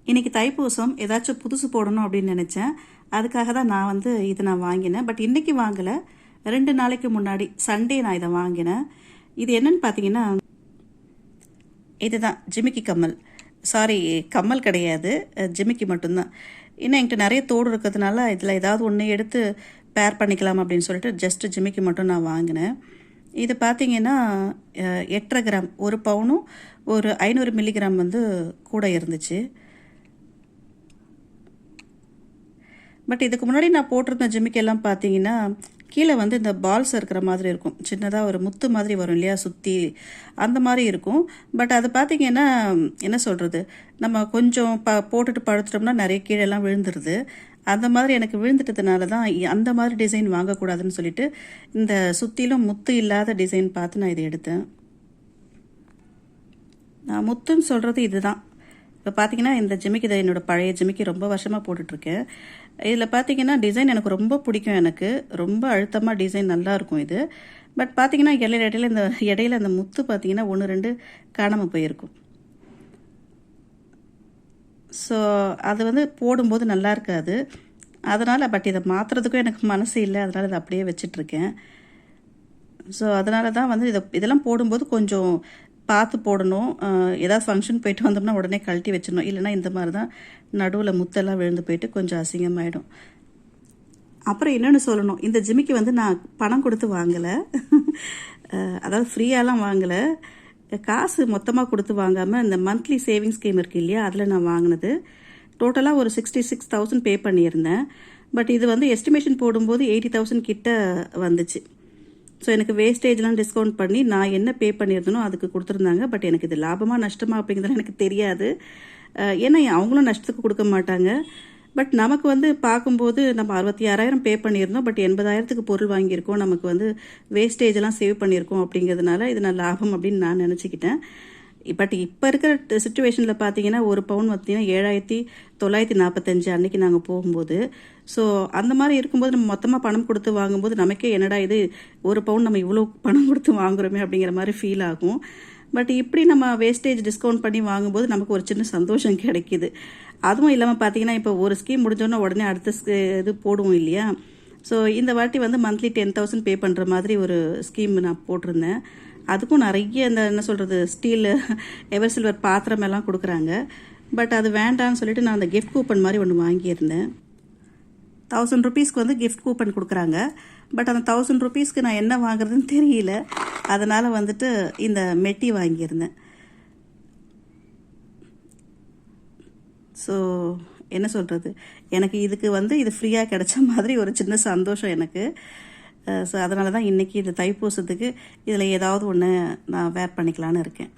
இன்றைக்கி தைப்பூசம் ஏதாச்சும் புதுசு போடணும் அப்படின்னு நினச்சேன். அதுக்காக தான் நான் இதை நான் வாங்கினேன். பட் இன்றைக்கி வாங்கலை, 2 நாளைக்கு முன்னாடி சண்டே நான் இதை வாங்கினேன். இது என்னன்னு பார்த்தீங்கன்னா, இதுதான் ஜிமிக்கி கம்மல். சாரி, கம்மல் கிடையாது, ஜிமிக்கி மட்டும்தான். இன்னும் என்கிட்ட நிறைய தோடு இருக்கிறதுனால இதில் ஏதாவது ஒன்று எடுத்து பேர் பண்ணிக்கலாம் அப்படின்னு சொல்லிட்டு ஜஸ்ட்டு ஜிமிக்கி மட்டும் நான் வாங்கினேன். இது பார்த்தீங்கன்னா 8.5 கிராம், 1 பவுனும் ஒரு 500 மில்லிகிராம் கூட இருந்துச்சு. பட் இதுக்கு முன்னாடி நான் போட்டிருந்த ஜிமிக்கெல்லாம் பார்த்தீங்கன்னா கீழே இந்த பால்ஸ் இருக்கிற மாதிரி இருக்கும், சின்னதாக ஒரு முத்து மாதிரி வரும் இல்லையா சுற்றி, அந்த மாதிரி இருக்கும். பட் அது பார்த்தீங்கன்னா என்ன சொல்கிறது, நம்ம கொஞ்சம் போட்டுட்டு படுத்துட்டோம்னா நிறைய கீழெல்லாம் விழுந்துருது. அந்த மாதிரி எனக்கு விழுந்துட்டதுனால தான் அந்த மாதிரி டிசைன் வாங்கக்கூடாதுன்னு சொல்லிட்டு இந்த சுற்றிலும் முத்து இல்லாத டிசைன் பார்த்து நான் இதை எடுத்தேன். நான் முத்துன்னு சொல்கிறது இதுதான். இப்போ பார்த்தீங்கன்னா இந்த ஜிமிக்கி, இதை என்னோடய பழைய ஜிமிக்கி, ரொம்ப வருஷமாக போட்டுட்ருக்கேன். இதில் பார்த்தீங்கன்னா டிசைன் எனக்கு ரொம்ப பிடிக்கும், எனக்கு ரொம்ப அழுத்தமாக டிசைன் நல்லாயிருக்கும் இது. பட் பார்த்தீங்கன்னா இடையில அந்த முத்து பார்த்தீங்கன்னா 1, 2 காணாமல் போயிருக்கும். ஸோ அது போடும்போது நல்லா இருக்காது. அதனால் பட் இதை மாற்றுறதுக்கும் எனக்கு மனசு இல்லை, அதனால் இதை அப்படியே வச்சிட்ருக்கேன். ஸோ அதனால தான் இதெல்லாம் போடும்போது கொஞ்சம் பார்த்து போடணும். ஏதாவது ஃபங்க்ஷன் போயிட்டு வந்தோம்னா உடனே கழட்டி வச்சிடணும், இல்லைனா இந்த மாதிரி தான் நடுவில் முத்தெல்லாம் விழுந்து போயிட்டு கொஞ்சம் அசிங்கமாயிடும். அப்புறம் இன்னொன்று சொல்லணும், இந்த ஜிமிக்கி நான் பணம் கொடுத்து வாங்கலை, அதாவது ஃப்ரீயாலாம் வாங்கலை, காசு மொத்தமாக கொடுத்து வாங்காமல் இந்த மந்த்லி சேவிங்ஸ் ஸ்கீம் இருக்குது இல்லையா, அதில் நான் வாங்கினது. டோட்டலாக ஒரு 66,000 பே பண்ணியிருந்தேன். பட் இது எஸ்டிமேஷன் போடும்போது 80,000 கிட்ட வந்துச்சு. ஸோ எனக்கு வேஸ்டேஜ்லாம் டிஸ்கவுண்ட் பண்ணி நான் என்ன பே பண்ணியிருந்தனோ அதுக்கு கொடுத்துருந்தாங்க. பட் எனக்கு இது லாபமாக நஷ்டமா அப்படிங்கிறது எனக்கு தெரியாது. ஏன்னா அவங்களும் நஷ்டத்துக்கு கொடுக்க மாட்டாங்க. பட் நமக்கு பார்க்கும்போது நம்ம 66,000 பே பண்ணியிருந்தோம், பட் 80,000க்கு பொருள் வாங்கியிருக்கோம், நமக்கு வேஸ்டேஜெல்லாம் சேவ் பண்ணியிருக்கோம். அப்படிங்கிறதுனால இது நான் லாபம் அப்படின்னு நான் நினச்சிக்கிட்டேன். பட் இப்போ இருக்கிற சிச்சுவேஷனில் பார்த்தீங்கன்னா 1 பவுன் பார்த்தீங்கன்னா 7,945 அன்றைக்கி நாங்கள் போகும்போது. ஸோ அந்த மாதிரி இருக்கும்போது நம்ம மொத்தமாக பணம் கொடுத்து வாங்கும்போது நமக்கே என்னடா இது 1 பவுன் நம்ம இவ்வளோ பணம் கொடுத்து வாங்குறோமே அப்படிங்கிற மாதிரி ஃபீல் ஆகும். பட் இப்படி நம்ம வேஸ்டேஜ் டிஸ்கவுண்ட் பண்ணி வாங்கும்போது நமக்கு ஒரு சின்ன சந்தோஷம் கிடைக்கிது. அதுவும் இல்லாமல் பார்த்தீங்கன்னா இப்போ ஒரு ஸ்கீம் முடிஞ்சோன்னா உடனே அடுத்த இது போடுவோம் இல்லையா. ஸோ இந்த வாட்டி மந்த்லி 10,000 பே பண்ணுற மாதிரி ஒரு ஸ்கீம் நான் போட்டிருந்தேன். அதுக்கும் நிறைய இந்த என்ன சொல்கிறது, ஸ்டீல் எவர் சில்வர் பாத்திரம் எல்லாம் கொடுக்குறாங்க. பட் அது வேண்டான்னு சொல்லிட்டு நான் அந்த கிஃப்ட் கூப்பன் மாதிரி ஒன்று வாங்கியிருந்தேன். 1000 ருபீஸ்க்கு கிஃப்ட் கூப்பன் கொடுக்குறாங்க. பட் அந்த 1000 ருபீஸ்க்கு நான் என்ன வாங்குறதுன்னு தெரியல, அதனால் இந்த மெட்டி வாங்கியிருந்தேன். ஸோ என்ன சொல்கிறது, எனக்கு இதுக்கு இது ஃப்ரீயாக கிடைச்ச மாதிரி ஒரு சின்ன சந்தோஷம் எனக்கு. ஸோ அதனால தான் இன்றைக்கி இந்த தைப்பூசத்துக்கு இதில் ஏதாவது ஒன்று நான் வேர் பண்ணிக்கலான்னு இருக்கேன்.